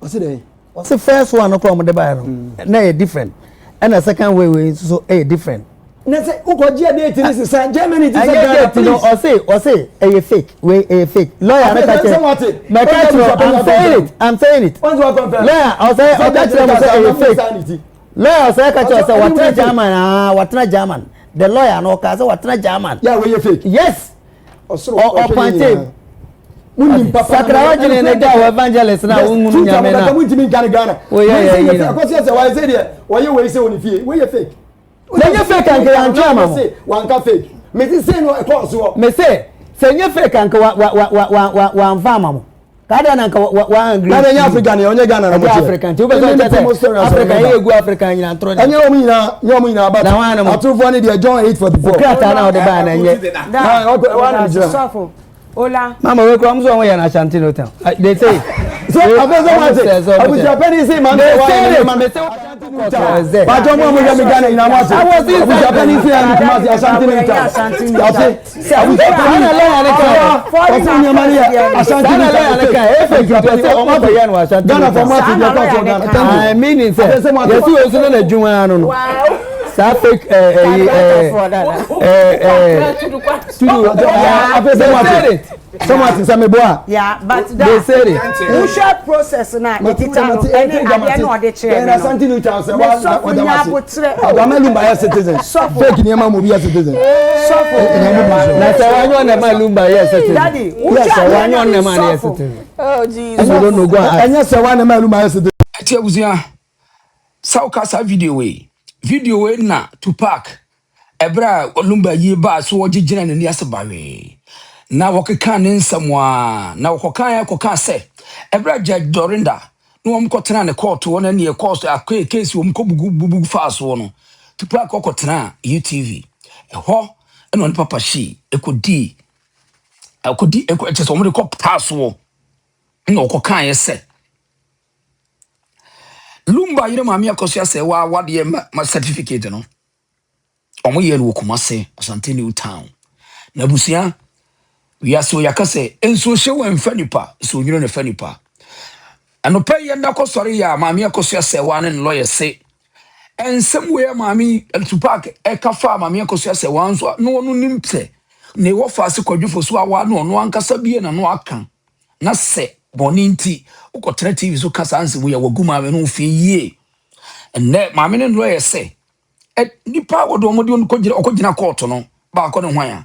What's it? What's the first one? No problem. The no, different. And the second way so different. Let's say, who got Germany? Germany is or say, a fake, way a fake. Lawyer, I'm saying it. Lawyer, I'll say, a fake. Lawyer, say, what German, what German. The lawyer, no, what German. Yeah, we fake. Yes. Or Pante. Sakrawajine ne ga evangelist na wunu nyame na. We fake. Senye fake anke anchama mo. One ka fake. Me say no e course wo. Me say senye fake anke wa mfama mo. Kada na anke wa angry. Na nya Africa ne onye Ghana na mo. African. Ti be say Africa ye egu Africa nyina ntro. Anya omu nyina ba. Atufo ne de John 8:44. Krata na o de ba na nye. Na wa na Hola. Mama, we come so when Ashanti hotel. They say. So I was Japanese man. They say. But don't want to Ghana in Amasi. I was Japanese and Kumasi Ashanti hotel. I mean it. Fake yeah, but they said it. Who short process now? It is no the chair. Lumba citizen. Fake Niama Mobia citizen. That's why you want my Lumba citizen. Daddy, yes, I want your man citizen. Oh Jesus. I don't know go. And yes, I want my Lumba citizen. Etiabuzia Saukasa video we na Tupac ebra Lumba yi ba so wogigina ne asebawe na wokeka ne nsamwa na wokokan yakoka se ebra Judge Dorinda no womkotena ne court wona ne court akwai case womkobugu faaso no Tupac kokotena UTV ho eno ne papa shi ekodi echeso mo de koptaso no wokokan ye se Lumba yire maami akosia se wa de ma certificate no omo ye no Kumase Asante New Town na busia wi aso yakase enso hye wemfa nipa so nyiro ne fa nipa anopa ye ndakosori ya maami akosia se wa ne lawyer se ensem we maami Tupac ekafa maami akosia se wa nso no no nimpe ne wo fa se kwadwufo so wa no ankasa bie na no aka na se boninti ukotra TV so kasa anse wo ya waguma me no fi yie enne maame ne lawyer say nipa wodo omodi on okogina court no ba ko ne hwan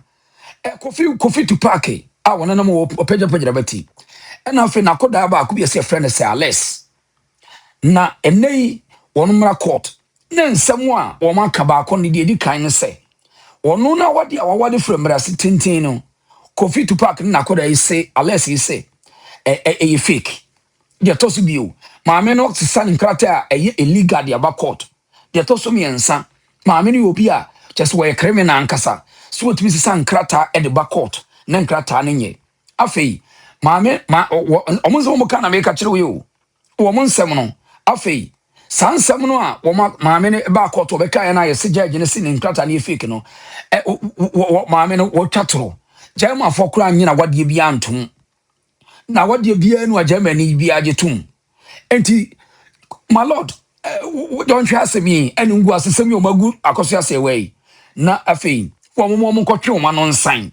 a Kofi Tupac a wona na mo opagya bati na afi na koda ba ko bi say friend say Alex na enei wonu mra court na nsem a wo maka ba ko ne di kan ne say wonu na wade from mra sitintin no Kofi Tupac na koda yi say Alex yi say a fake. They toss you. Mammy no san crata a illegal the about court. They toss me and son. Mammy you be just where criminal and cassa. So it means san crata at the back court. Nan crata ninye. Afe. Mammy, almost can make a chill you. Woman seminal. Afe. San seminal. Woman, mammy back court of a car and I see judge in a scene in crata near fake no. Mammy no what chatro. German for crime, you know what you be to. Na what you be no Germany be ajetum enti my lord don't you ask me and ngu asesem yo magu akoso ase we na afei wo mo nkotwe wo ma no nsan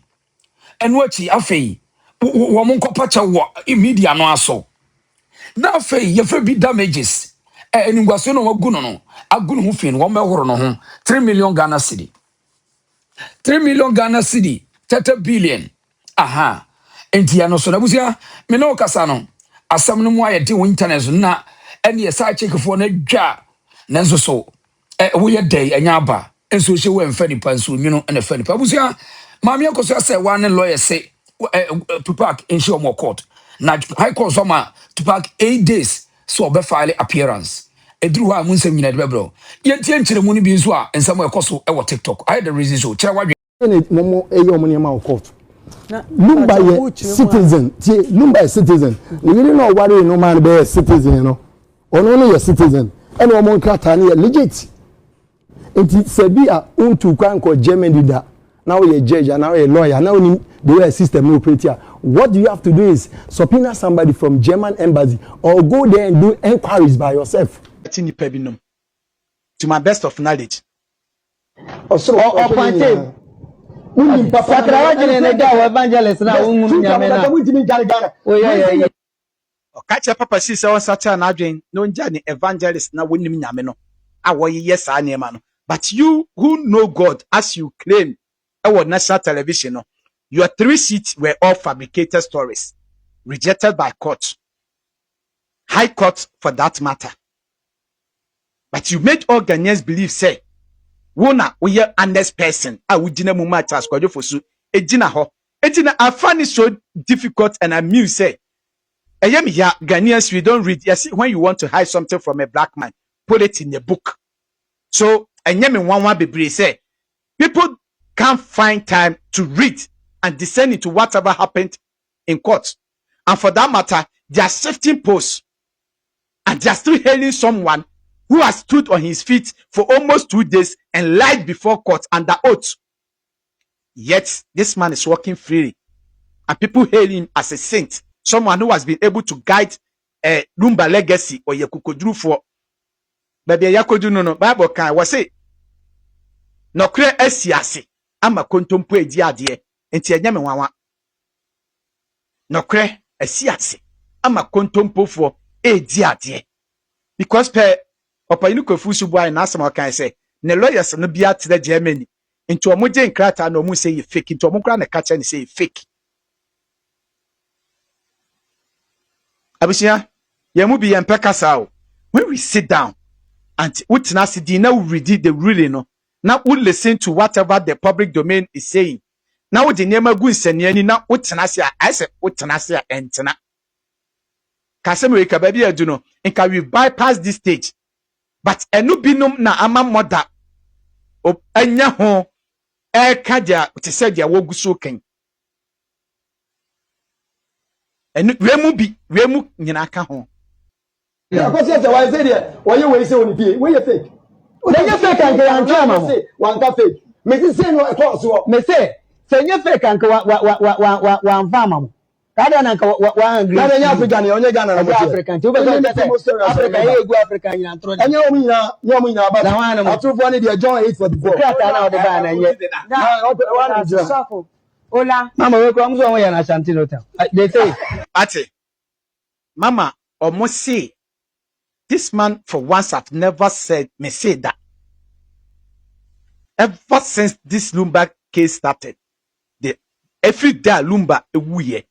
enu achi afei wo mo nkopacha wo media no aso na afei ye fa bi damages ngu aso no wagu no agu no ho fin wo mehoro no ho 3 million Ghana cedi 3 million Ghana cedi 30 billion aha enti ya no so na busia me no kasa no asam no mu ayede wo internet na ene ye sa check for na dwa na nso so wo ye day anya aba enso hye wo emfa nipa nso nwunu na fa nipa busia maami akoso say one lawyer say Tupac in show more court na high court so ma Tupac 8 days so be file appearance edru ha mun sem nyina de bebro ye tie nkyere mu ni bi nso a ensam ekoso e wo TikTok I the reason so kire wadwe momo eyo mo ne ma court Lumba ye citizen. Lumba is citizen. You really know what no man be a citizen, you know. Only a citizen. And one crata legit. It is Sebia unto Kanko Germany da now you're a judge, and now you're a lawyer, now the way a system operator. What you have to do is subpoena somebody from German embassy or go there and do inquiries by yourself. To my best of knowledge. Catch a papa si se on such an adwin no njani evangelist na wonim nyame no awoye yes anema. But you who know God as you claim our national television no, your 3 seats were all fabricated stories rejected by court, high court for that matter. But you made all Ghanaians believe say wona we are honest person we jina mu match as kwajo fosu ejina ho ejina I find it so difficult and amused say Ghanaians, we don't read. Yes, when you want to hide something from a black man, put it in the book. So, and say people can't find time to read and discern into whatever happened in court. And for that matter, they are shifting posts and they are still hailing someone who has stood on his feet for almost 2 days and lied before court under oath. Yet, this man is walking freely and people hail him as a saint. Someone who has been able to guide a Lumba legacy or Yakukodru for baby Yakodu no Bible can was say no kre esiase ama kontompo edi ade enti enyame wanwa no kre esiase ama kontompo for edi ade because per opayinu Kofi subu na asema kan say ne lawyers no bia tere Germany enti omoje nkrata na omu say you fake enti omukra na kacha ni say fake. Abusia, yemu bi yempeka sao. When we sit down and utina sidi na we read the ruling no, now we listen to whatever the public domain is saying. Now the name gu nseniani na utina sia, I say utina sia entina. Kaseme weka baby adu no, nka we bypass this stage. But enu binum na ama moda enya ho kadia utise dia wogu so ken. And remu nyina ka ho ya ko se why say there why you say on pie why you fake you fake and can try say one ka fake me say no cause wo me say you fake and wa fama mo kada na ka wa angry na nya Africa ne onye Ghana na Africa tu be say Africa e go Africa nyina tro enye o mu nyina ba atufo ne dey John 8:44 krata na o de ba na nye na o Ola. Mama, we come so we na Ashanti hotel. They say, Ate, Mama, almost say, this man for once have never said me say that. Ever since this Lumba case started, every day Lumba ewuye.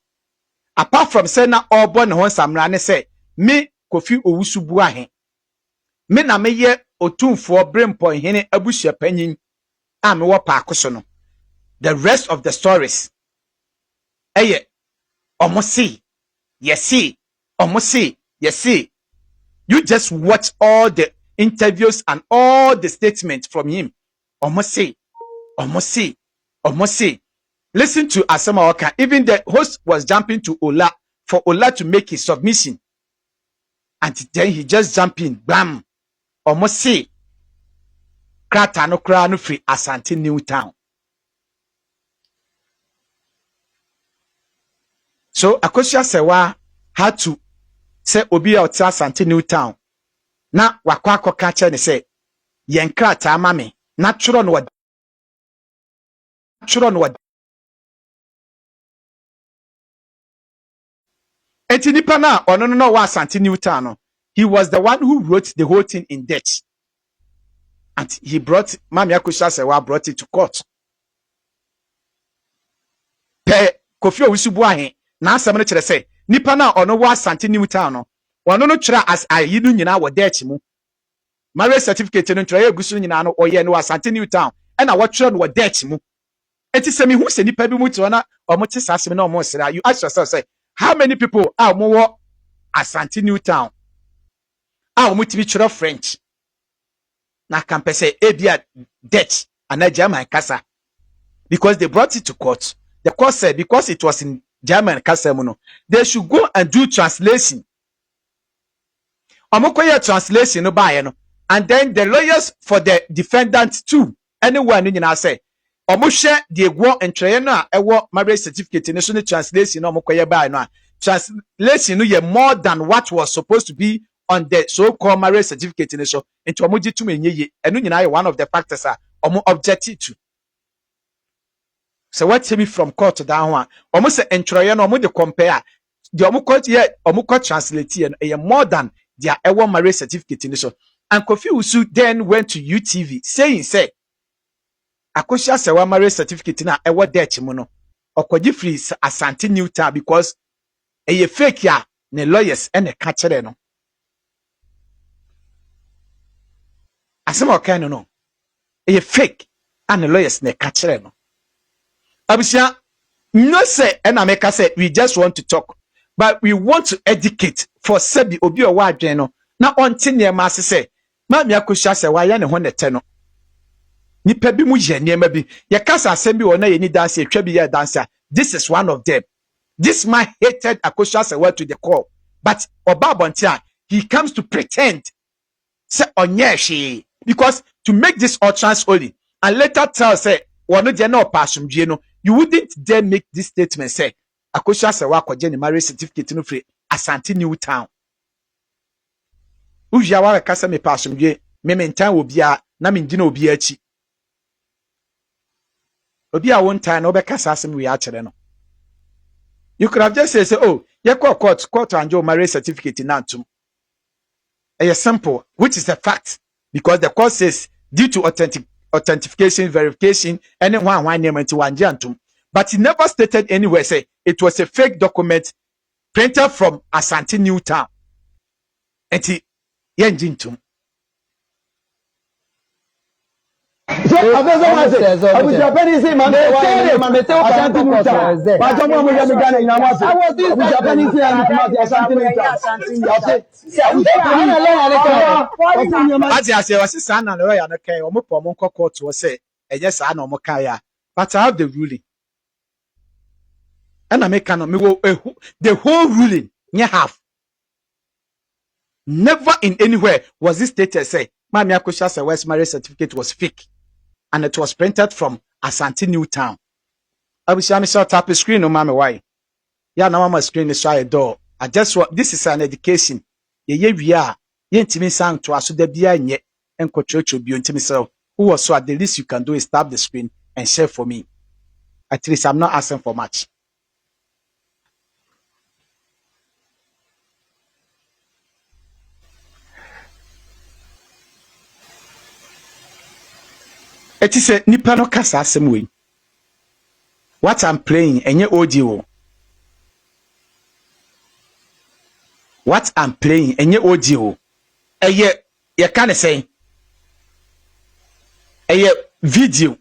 Apart from saying na all born hon samrane say, me Kofi Owusubu ahe. Me na me ye otumfo brempo hene abusua panyin a me wo paakoso no. The rest of the stories, almost see, yes see, almost see, yes see. You just watch all the interviews and all the statements from him. Almost see, almost see, almost see. Listen to Asama Oka. Even the host was jumping to Ola for Ola to make his submission, and then he just jumped in, bam, almost see. Krata no kra no free Asante New Town. So Akosia Sewa had to say obi out Asante New Town. Na wakwa akoka che ne say yenkrata amame na tworo no enti nipa na ono no wa Asante New Town no, he was the one who wrote the whole thing in Dutch, and he brought Mami Akosia Sewa brought it to court. Pe Kofi Owusubu ahe na asem no kire say nipa na ono wa Asante New Town no ono no kire as ayi no nyina wo Dutch mu marriage certificate no kire egusu nyina no oye no Asante New Town e na wo kire no wo Dutch mu enti se me hu se nipa bi mu ti ona omote sasem na omo sira. You ask yourself say how many people are mo Asante New Town omo ti bi kire French na kan pese ebia Dutch and German kasa, because they brought it to court. The court said because it was in German Kasemuno, they should go and do translation. Omokoye translation no buy no. And then the lawyers for the defendant too. Anyone you know say omo hwe de egwo entreye no a ewo marriage certificate ne so ne translation no omokoye bai no a translation no ye more than what was supposed to be on the so-called marriage certificate ne so enti omo gitum enyeye eno nyina ye one of the factors a omo object to. So what me from court down one omo se entreye no omo de compare the omo court translate ye more than their ewo marriage certificate ne so. And Kofi Usu then went to UTV saying say Akosia sewa marriage certificate na ewo dechi mu no okwaji free Asante New Town because eye fake ya ne lawyers ene ka kire no asema okay no eye fake and the lawyers ne ka kire no abusia no say ena make say we just want to talk but we want to educate for sebi obi o wa adwen no na onte ne ma se ma mi Akosia sewa ya ne ho ne te no nipa bi mu ye niema bi ye kasa asem bi wona ye ni dance etwa bi ye dance. This is one of them. This man hated Akosia Sewa to the core, but Obabontia he comes to pretend say onyeshi because to make this utterance holy and later tell say wono je na opasumdie no you wouldn't dare make this statement say Akosia Sewa kwaje ni marriage certificate no free Asante New Town ujia wa kasa me pasumdie me mentan obi a na me ngina obi achi obi a one time no be kasa asem we a kire no. You could have just said, oh, you call court and your marriage certificate in Antum. It's simple, which is the fact, because the court says due to authentication, verification, anyone name into one jantum. But he never stated anywhere say it was a fake document printed from Asante New Town. And he yenjintum. So afeso ma se abuja pani say man say Asante New Town ba jo mo ya mi gana ina ma se abuja pani say an kuma Asante New Town Ati ase wasi sa na lawyer no kai omo po mo court wo say eje sa na omo kai ya but I have the ruling and I make no me wo the whole ruling nya half never in anywhere was this stated say Mami Akosia Sewa's marriage certificate was fake and it was printed from Asante New Town. I wish I saw tap a screen, no mama, why? Yeah, now my screen is shy door. I just want this is an education. Ye we are, ye intimi sang to us, so there be a yet, and coach will be intimi so. Who was so at the least you can do is tap the screen and share for me. At least I'm not asking for much. It is a nipa no kasa asem we. What I'm playing enye audio. What I'm playing enye audio. Eye ye can say. Eye video.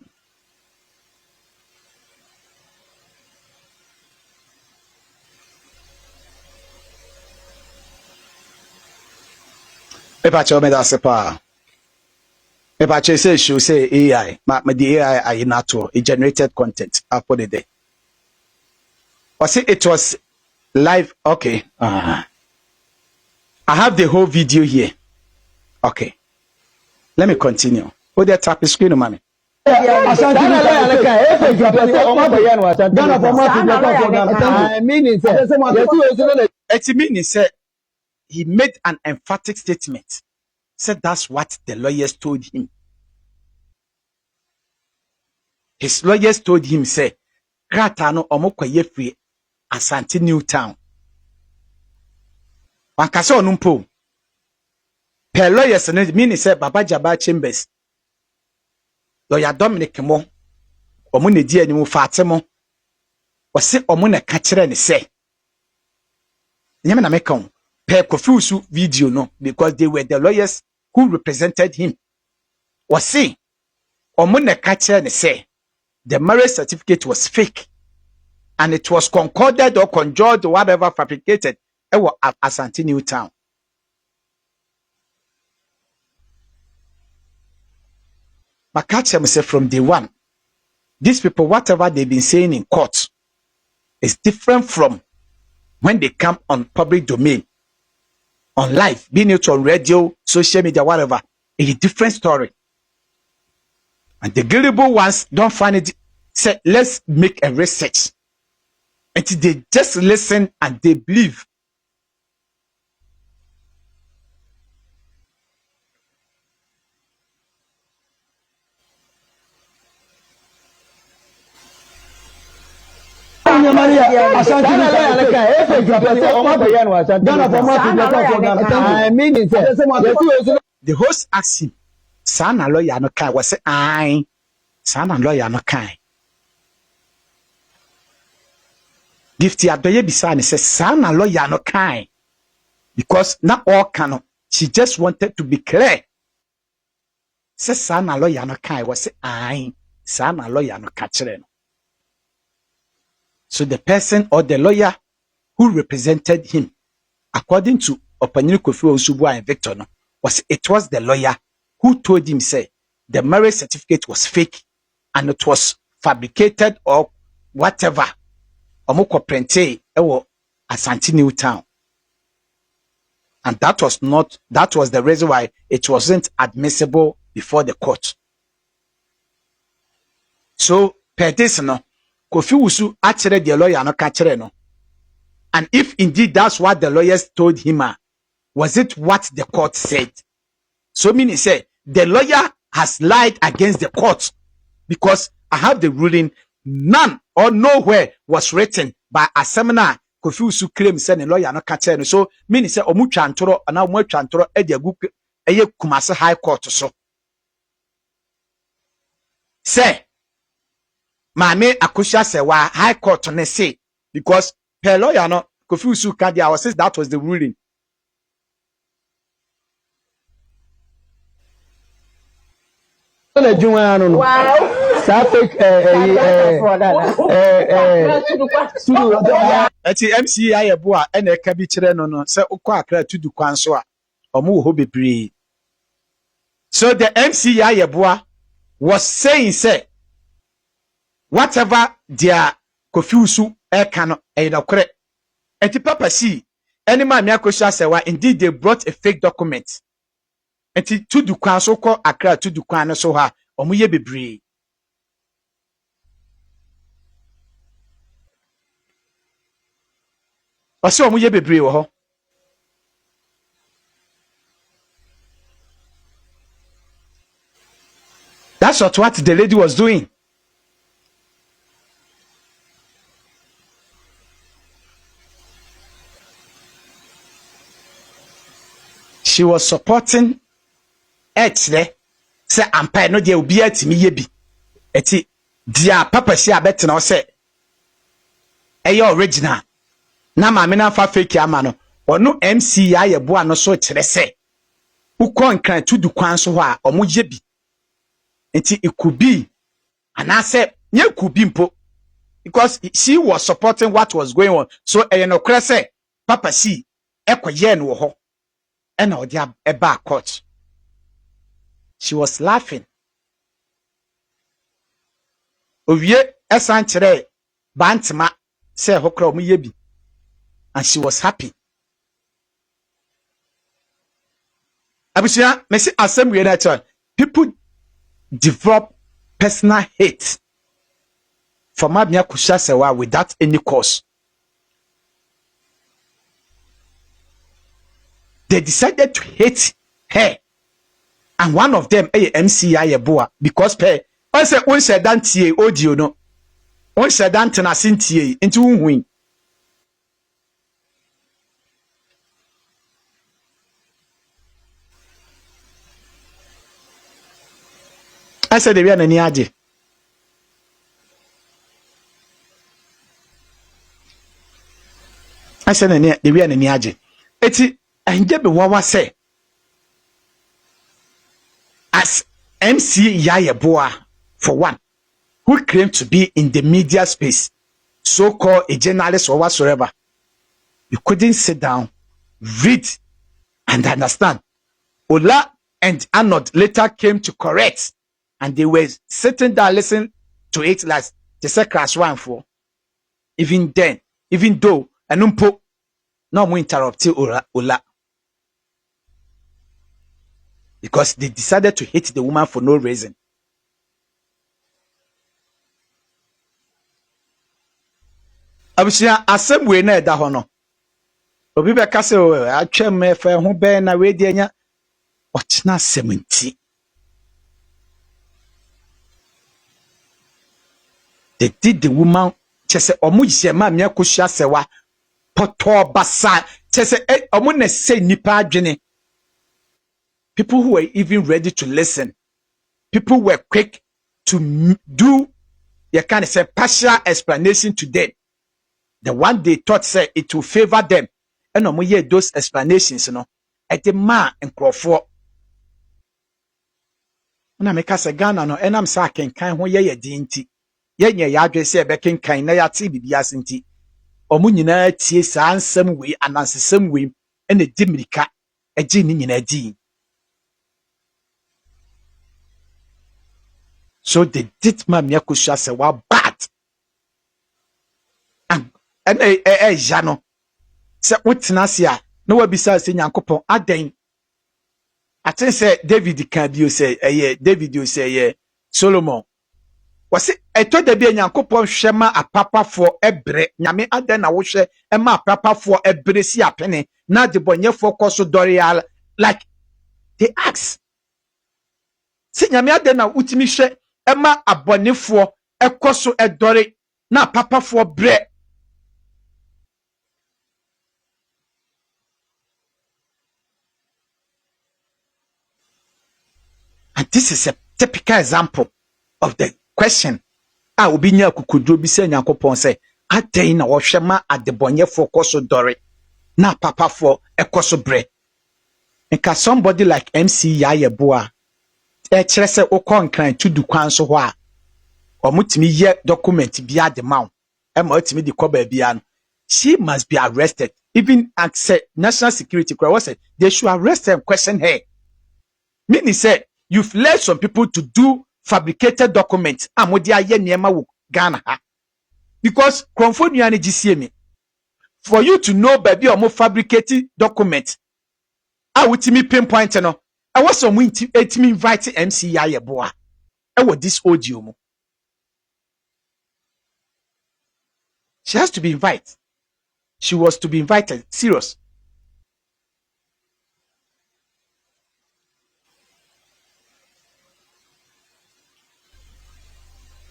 Eba cho me da sepa. If I say she say AI, the AI I not it generated content. I put it there. Or say it was live. Okay. I have the whole video here. Okay. Let me continue. Oh, they tap the screen, mommy. It means he made an emphatic statement. Said that's what the lawyers told him. His lawyers told him, say, Kratano omokwaye free Asante New Town. Wankasa onumpo. Per lawyers meaning say Baba Jaba Chambers. Lawyer Dominic mo. Omo ne di animu Fatimo. Wase omo na ka kire ne say. Nyame na mekon. Per Kofi Usu video no because they were the lawyers who represented him. Wase omo na ka kire ne say the marriage certificate was fake and it was concorded or conjured or whatever fabricated at Asante New Town. Makacha say from day one, these people, whatever they've been saying in court, is different from when they come on public domain, on live, being it on radio, social media, whatever. A different story. And the gullible ones don't find it. Say, let's make a research. And they just listen and they believe. The host asked him, Sana lawyer no kai. Was say, aye. Sana lawyer no kai. Gifty Adoye Bisani says, Sana lawyer no kai. Because not all canon. She just wanted to be clear. Says Sana lawyer no kai. Was say, aye. Sana lawyer no kachere. So the person or the lawyer who represented him, according to Opanyini Kofi Osubua and Victor, no, it was the lawyer who told him, say, the marriage certificate was fake and it was fabricated or whatever. Omoko prente ewo Asante New Town. And that was the reason why it wasn't admissible before the court. So, per this, no, Kofi Usu actually the lawyer no kachere no. And if indeed that's what the lawyers told him, was it what the court said? So meaning say the lawyer has lied against the court because I have the ruling. None or nowhere was written by a seminar. Kofi Usu claim say the lawyer no kachere no. So meaning say omu twantoro ana omu twantoro e de agu eye Kumasi High Court so. Say Mame Akusha say wa High Court ne say because per lawyer no Kofi Usu Kadia was says that was the ruling. Wow. MCI eboa ene ka bi kire no no se ukọ akra tudu kwan so a omo ho bebre. So the MCI eboa was saying say whatever their Kofi Usu eka no e dokore. Enti papa si any man me akosha say wa indeed they brought a fake document. Enti tudu kwan so ko akra tudu kwan no so ha omo ye bebre. Wasi omo ye bebre wo ho. That's what the lady was doing. She was supporting there. Say ampa no dia obi atimi ye bi. Eti dia papa si abet na o say original. Na maame na fa fake ama no. Ono MC ya ye boa no so kire say. Ukon kan tudu kwan so ho a omo ye bi. Eti it could be and I said nye could be mpo because she was supporting what was going on. So no kire say papa si ekoye no ho. And now they are a back court. She was laughing. Owie esanchire bantma say hokra omu yebi. And she was happy. Abusia, me say assembly na chon. People develop personal hate for Mabia Kusha Sewa without any cause. They decided to hate her. And one of them, MCI Eboa, because I said, one said, Dantie, audio, no. One said, Dantana Sintie, into wing. I said, they were any aje. I said, they were any aje. Eti, and Jebe Wawa say, as MC Yayeboa, for one, who claimed to be in the media space, so-called a journalist or whatsoever, you couldn't sit down, read, and understand. Ola and Arnold later came to correct, and they were sitting down listening to it like the second one for. Even then, even though, Anumpo, no more interrupt Ola. Because they decided to hate the woman for no reason. abusia asem we na eda ho no obi be ka se atwem efe ho be na we di anya otena 70 they did the woman chese omu yema me akohua sewa poto basa chese omu na say nipa adwene. People who were even ready to listen, people were quick to do you can say partial explanation to them. The one they thought say it will favor them, and no hear those explanations, at the man and Crawford. Na meka se Ghana no enam sa kenkan ho ye dinti ye nya ya adwese e bekenkan na ya ti bibia senti omu nyina tie sa ansem we anansesem we ene dimirika agi ni nyina di. So they did ma me akusha se wa bad and jano se wotena se a na wa bisa se nyankopon aden. I think say David can be say David you say Solomon was it I told the be nyankopon hwema apapa for ebre nyame aden na wo hwe ema apapa for ebre si apene na de bonyefo koso dorial like they ask si nyame aden na utimi hwe ema abonefo ekoso edore na papa for bre. And this is a typical example of the question. I will be near Kukudro be saying Yankopon say, I day na washema at the bonye for koso dore, na papa for a koso bre. And can somebody like MC Yayeboa, chrese okon crying to do kwanso wa, or mutimi ye document be at the mount, and multimi the cover bian. She must be arrested. Even accept national security, they should arrest her and question her. Meaning said, you've led some people to do fabricated documents. Ghana. Because for you to know baby or more fabricated documents, I would me pinpoint no. I was some me inviting MC Yayeboa. I was this audio. She has to be invited. She was to be invited. Serious.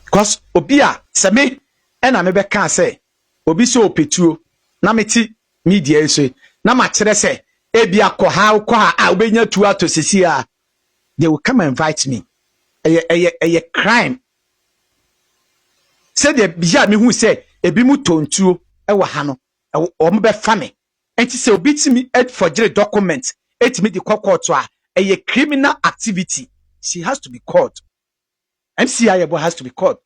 Because obia seme ena mebe kan say obi so opetuo na meti media so na ma kire say ebia ko ha a obenya tu ato sisi a they will come and invite me a crime say the bia me hu say ebi mu tontuo e wa ha no o mo be fa me enti say obi ti me forgery document etimi di court a criminal activity. She has to be caught. MC Yayeboa has to be caught.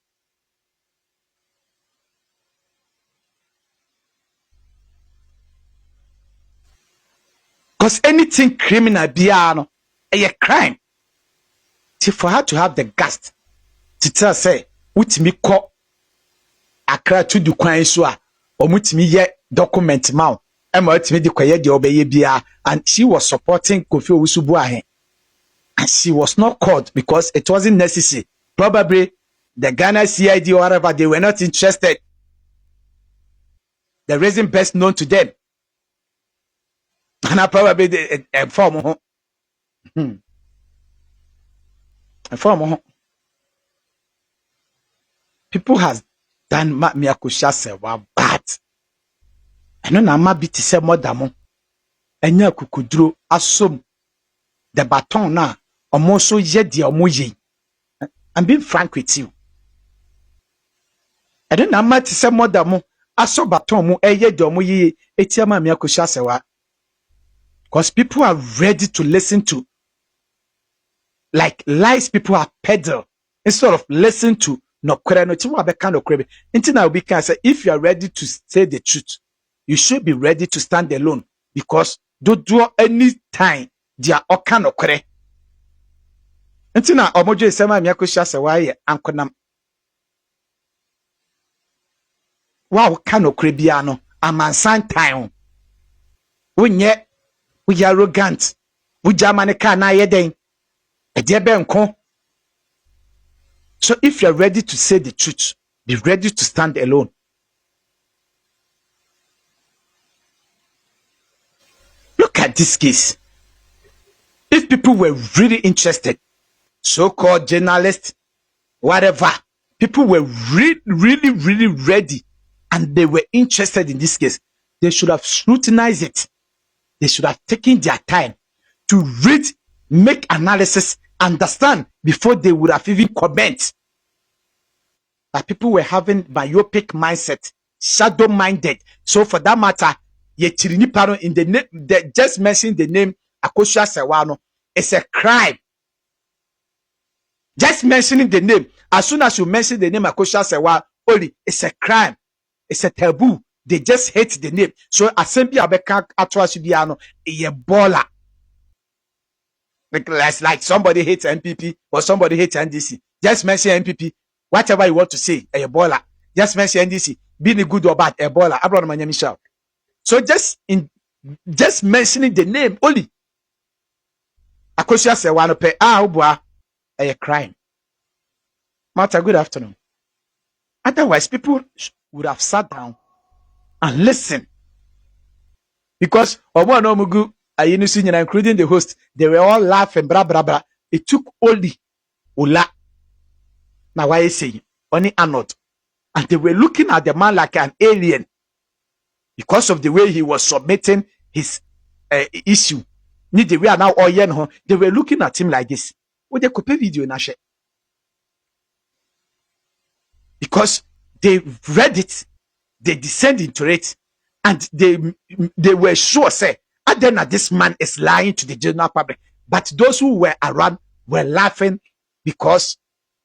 Because anything criminal biano a crime. See, for her to have the guts to tell say, which me call Accra to do crime so or which me yet document mount. And she was supporting Kofi Owusu-Boahen. And she was not caught because it wasn't necessary. Probably the Ghana CID or whatever, they were not interested. The reason best known to them. And I probably a form. A form. People has done Miakusha se wa bad. I know na ma biti se modamo. Enya kukudro asom the baton na omoso ye di omoye. I'm being frank with you. I don't know how much say more than aso baton mu eye di omoye etiama mi akusha sewa. Because people are ready to listen to like lies people are peddle instead of listen to no kwere no ti wa be kind of kwere. Until now we can say if you are ready to say the truth, you should be ready to stand alone because don't do any time they are all kind of kwere. Until now, omojo isema mi akusha sewa ye ankonam. Wow, kano krebiano, amansan time. Unye, we arrogant. We Jamanica na yeden. A debenko. So if you're ready to say the truth, be ready to stand alone. look at this case. If people were really interested, so-called journalists, whatever, people were really ready and they were interested in this case, they should have scrutinized it. They should have taken their time to read, make analysis, understand before they would have even comment. But people were having myopic mindset, shadow-minded. So for that matter, Yetirini Paro in the name, just mention the name Akosua Sewano, it's a crime. Just mentioning the name, as soon as you mention the name Akosua Sewa, only it's a crime. It's a taboo. They just hate the name. So assembly abeka atwasubiano a baller. Like somebody hates NPP or somebody hates NDC. Just mention NPP. Whatever you want to say, a baller. Just mention NDC. Being good or bad, a baller. Abraham Michel. So just mentioning the name only. Akosua Sewano pe ubwa a crime. Martha, good afternoon. Otherwise, people would have sat down and listen. Because including the host, they were all laughing, blah blah blah. It took only Ola. Now why is saying only Arnold, and they were looking at the man like an alien because of the way he was submitting his issue. Need the way now all they were looking at him like this. With the copy video na share. Because they read it, they descend into it, and they were sure, say, then this man is lying to the general public. But those who were around were laughing because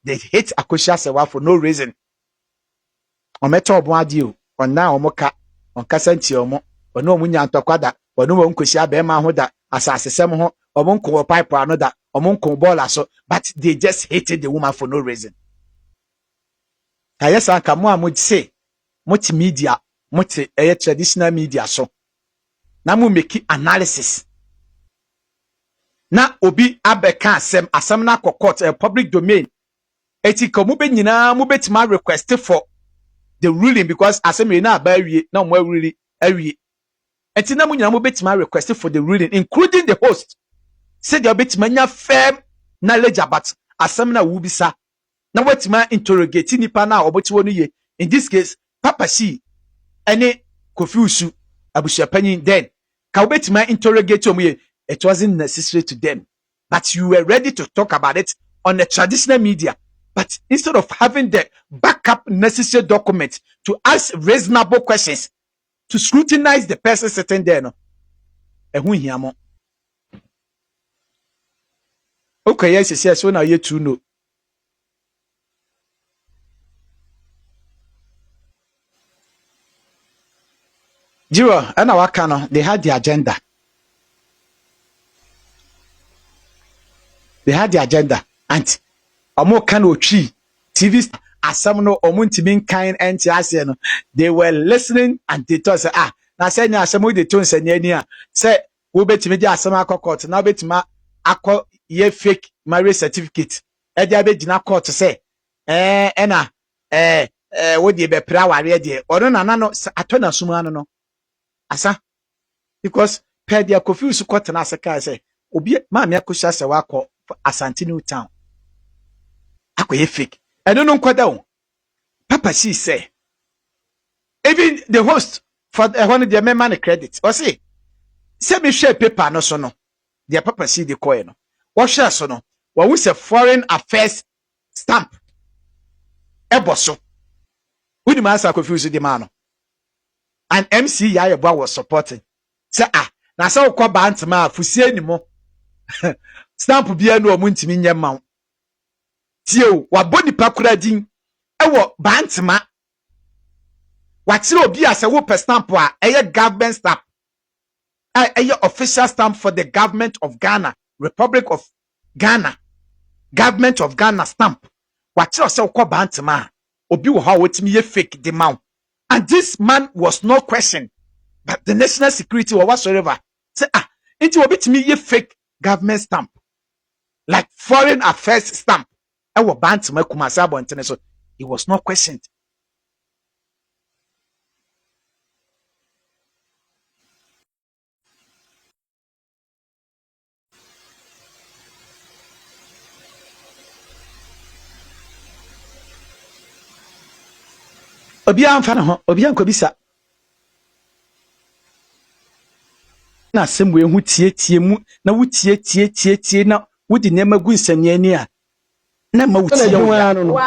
they hate Akosua Sewa for no reason. Ometo obuadio, onna omoka, onkasa nti omo, ono omunya ntokwada, ono wonkosia be ma ho da, asasesem ho, omonko pipe anoda, omonko ball so, but they just hated the woman for no reason. Kayesa kamu amudi say, much media, much traditional media so. Na mu make analysis. Na obi abeka asem na court a public domain. Eti komu be nyina mu betima request for the ruling because asem na ba wie na mo really awie. Eti na mu nyina mu betima request for the ruling including the host. Say the betima nya firm knowledge about asem na wubisa. Na wetima interrogate nipa na obotiwo no ye. In this case, Papa C any Kofi Usu abusuapanyin then ka wetima interrogate omuye. It wasn't necessary to them, but you were ready to talk about it on the traditional media. But instead of having the backup necessary documents to ask reasonable questions, to scrutinize the person sitting there, no, okay, yes, so now you two know. Jiro, and our canon, they had the agenda. They had the agenda, and omo kano tree TV asam no omo ntimi kan enti ase no, they were listening and they thought say na say nya asam we dey tone say ni a say we betimi di asam akọ court na betima akọ ye fake marriage certificate e dia be gina court say na we dey be pra ware de ono na no atona suma no asa because per dia confuse court na ase kai say obi ma me Akosua Sewa akọ Asante New Town. Akoye fake. I don't know kwada. Papa she say. Even the host for one of the man credit. Or say me share paper no so no. The Papa she the coin no. What share so no. What we say foreign affairs stamp. Eboso. We the man say confuse the man. And MC Yayeboa was supporting. Say na say ukwa ba ntema afusie ni mo. Stamp bia no omuntimi nyema tio waboni pakura din ewo bantema watire obi ase wo per stamp a eye government stamp eye official stamp for the government of Ghana, Republic of Ghana, government of Ghana stamp watire se wo bantema obi wo ha wotimi ye fake the man, and this man was no question but the national security or whatsoever say into obi timi ye fake government stamp like foreign affairs stamp. I was banned to my Kumasabo and so it was not questioned. obi amfa na ho obi anko bisa na asem we hu tie mu na wo tie na wodi nema gu nsania ni a na ma wo tie wo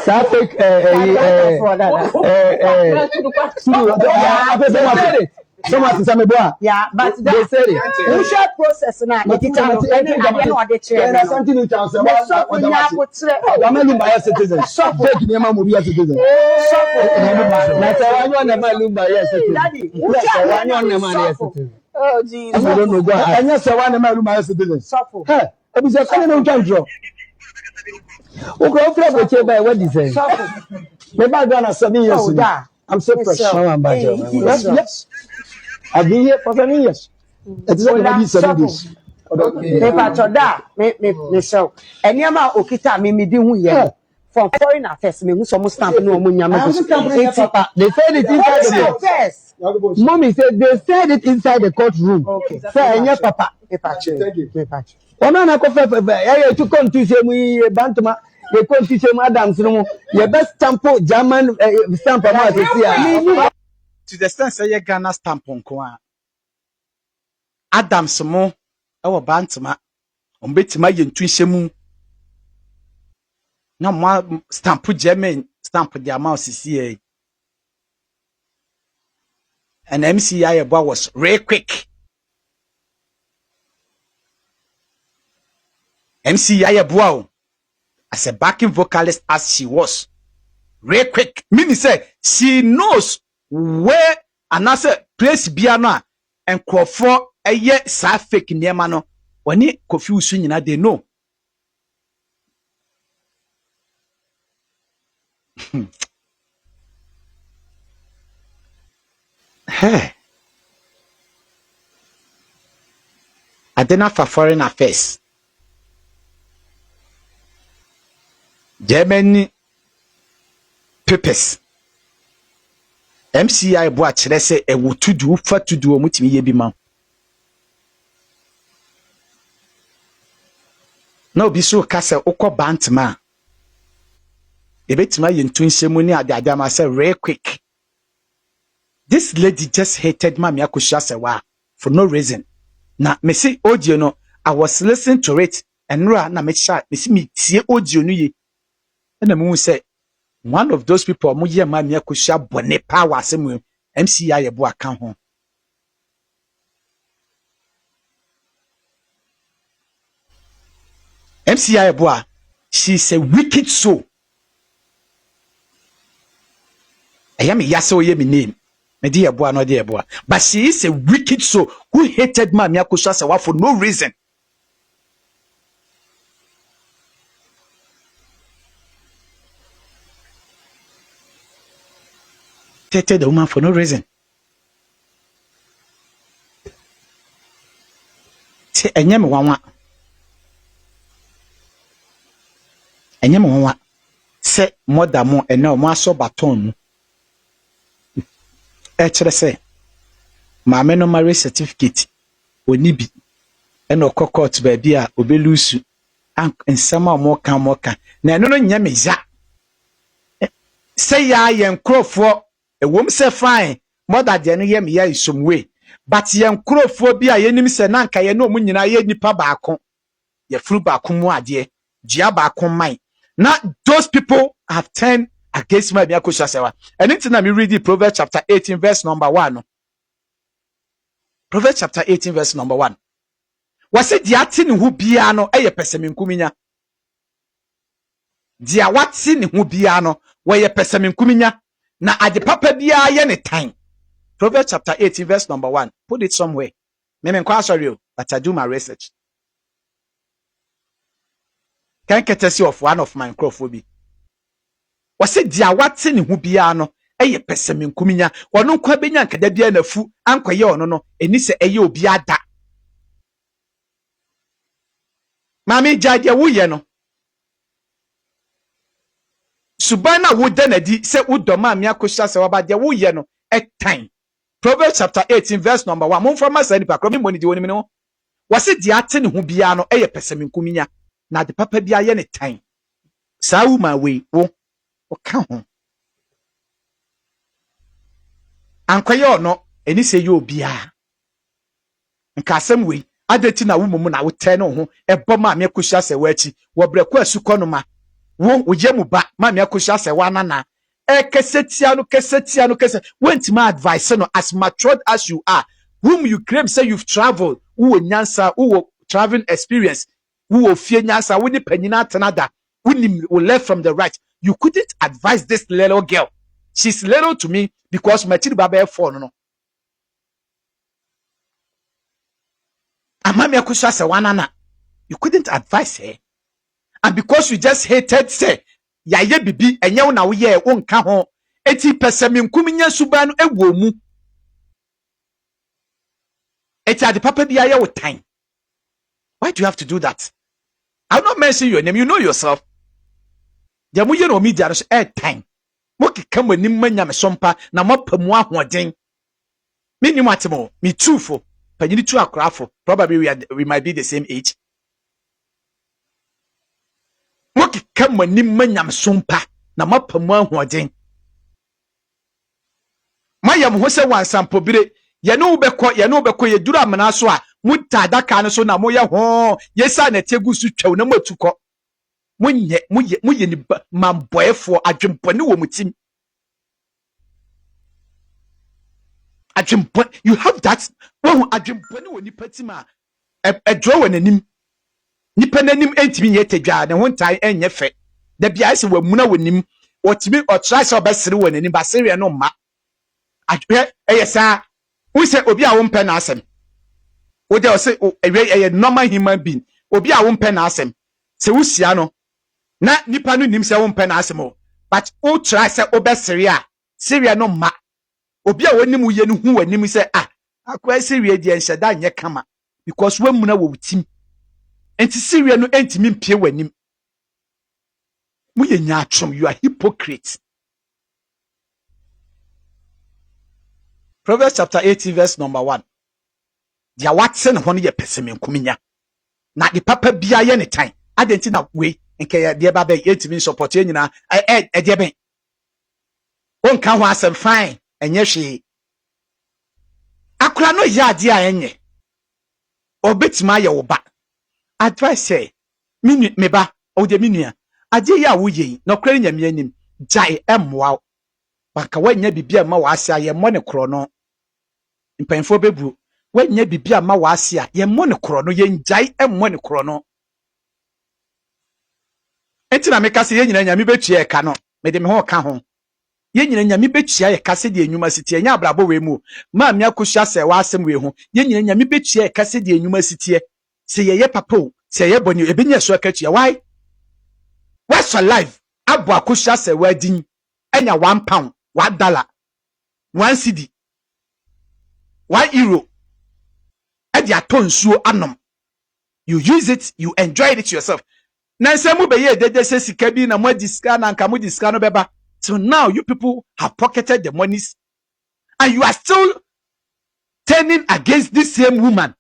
sa fake someone say me boy yeah but they say it short process na it is no dey chere na something you can say what Lumba yes citizen fake ni ma mo bi citizen na say wanyo na ma Lumba yes citizen daddy wanyo na ma yes citizen oh Jesus I don't know go anya say wanyo na ma Lumba yes citizen hey ebi say kan na nkan draw o go flip go che by what is say me ba gonna 7 years I'm so fresh yes I've been here for 7 years. It is already 7 days. Okay. Paper to that, me so. And yama okita me di hu ye. From foreign affairs, me some stamp no mo nyama. They said it inside the yes. Mommy said they said it inside the courtroom. Okay. So enya papa. Thank you. Paper. Ona na ko fe to come to say mu bantuma. They come to say Adams no. Your best stamp German stamp ma say to the sense say Ghana stamp nko a Adams mo e wo bantama ombetima yentu nhemu na mo stamp German stamp the amount CCA and MCI about was real quick MCI about as a backing vocalist as she was real quick meaning say she knows where another place biano and Crawford a ye sa fake niema no wani Kofi usu nyina they know hey adena for foreign affairs Germany papers MCI bo a kire se e wotudu fa tudu o mutimi ye bi ma na obi so ka se ukọ bantma e betima ye ntunhyemu ni ade ma se real quick this lady just hated mami akoshia se wa for no reason na me see audio no I was listening to it and na me sha me see me tie audio no ye na me hu se one of those people mo ye ma me akoshia bone power asem MCI ye bo aka ho MCI bo a she's a wicked soul ayame yase o ye me name me dey bo no dey bo but she is a wicked soul who hated ma me akoshia se wa for no reason hated the woman for no reason. Say enyem wanwa. Enyem wanwa. Say mother mo ene o mo aso baton mu. E kire say maame no marriage certificate oni bi ene okokot ba bi a obelusu nsama o mo kan na eno no nyame ya. Say ya yen krofo ewom se fine mother de no ye me ya isomwe but ye nkrofo bi a yenim se na nka ye no mu nyina ye nipa baako ye furu baako mu ade dua baako man na those people have turned against my biakosha sewa anything na me read the Proverbs chapter 18 verse number 1 Proverbs chapter 18 verse number 1 wase dia ati ne hu bia no eye peseminkuminya dia wati ne hu bia no we peseminkuminya na ade papa bia ye ne time Proverbs chapter 18 verse number 1 put it somewhere me kwa sorry but I do my research can courtesy of one of my crowdphobia wase dia wate ne hu bia no eye peseminkuminya wono kwa benya nkada bia nafu ankoye ono no eni se eye obi ada mami jade wuye no subana woda na di se udoma mi akosha se waba de wuye no time Proverbs chapter 18 verse number 1 mon from asani pa kromi moni di woni no wase dia ate ne hu bia no eye peseminkuminya na de papa bia ye ne time saa wu ma we wo ka ho Ankoye no eni se ye obia. Nka asem we adeti na wo mumu na wo te no ho ebo ma me akohia se wachi wo breko asuko no ma wo yemu ba ma me akohia se wa nana kesetia no wentima advice no as matured as you are whom you claim say you've traveled who nyansa who traveling experience who fie nyansa wo ni panyina tenada who left from the right. You couldn't advise this little girl. She's little to me because my children baba phone no. Amami akusha se wanana. You couldn't advise her. And because you just hated say ya ye bibi enye wo na wo ye wo nka ho eti pesemi nkuminya suba no ewo mu. Eti ade papa bi aye wo time. Why do you have to do that? I'll not mention your name. You know yourself. Jamu ye no media so time. Moki kama ni manya me sompa na mapamu ahoden. Me ni matemo, me too for. Panyini two akrafo. Probably we might be the same age. Moki kama ni manya me sompa na mapamu ahoden. Maya mo se wan sampo bire ye no beko ye duru amana so a muta daka no so na mo ye ho yesa na tegu su twaw na matuko. Muye ni mamboefo adwempone wo mutim. Adwempone, you have that wo adwempone wo nipa tim a draw wananim. Nipa nanim entimi ye tedwa na ho ntai enye fe. Da bia se wamuna wonim, otimi otrai se obesere wananim ba seria no ma. Adwe eyesa wo se obi a wo mpe na asem. Wo de o se eye normal human being. Obi a wo mpe na asem. Se wo sia no na nipa no nim se wo mpe na asem but wo try se obesere a seria no ma. Obi a wonim wo ye no hu wanim se akwa seria die nhyeda nye kama because wamuna wo wutim. Enti seria no entimi mpie wanim. Muye nyaatrom, you are hypocrite. Proverbs chapter 18 verse number 1. Dia watsen ho no ye peseme nkuminya. Na di papa bia ye ne tan. Adenti na we nke ye de ba be yetimi support ye nyina de ben. Won kan ho asem fine enye hwe. Akura no ya ade a enye. Obetima ye wo ba. Advice say me ba o de minua. Ade ya wo ye no kra nyame anim. Jai emwa. Baka wanya bibia ma wa ase aye mo ne kro no. Mpanfo bebu wanya bibia ma wa ase a ye mo ne kro no ye njai emmo ne kro no. Enti na meka se ye nyina nyame betua eka no me de me ho ka ho ye nyina nyame betua ye kase de enwuma sitie nya abrabo we mu ma me akohua se wa asem we ho ye nyina nyame betua ye kase de enwuma sitie se ye papa o se ye boni ebenya so akatua why what's your life abo akohua se wa din enya £1 $1 1 cedi 1 euro edi atonsuo anom you use it you enjoy it yourself. Nansemu be ye dede se sika bi na mo diska na nka mo diska no beba. So now you people have pocketed the monies and you are still turning against this same woman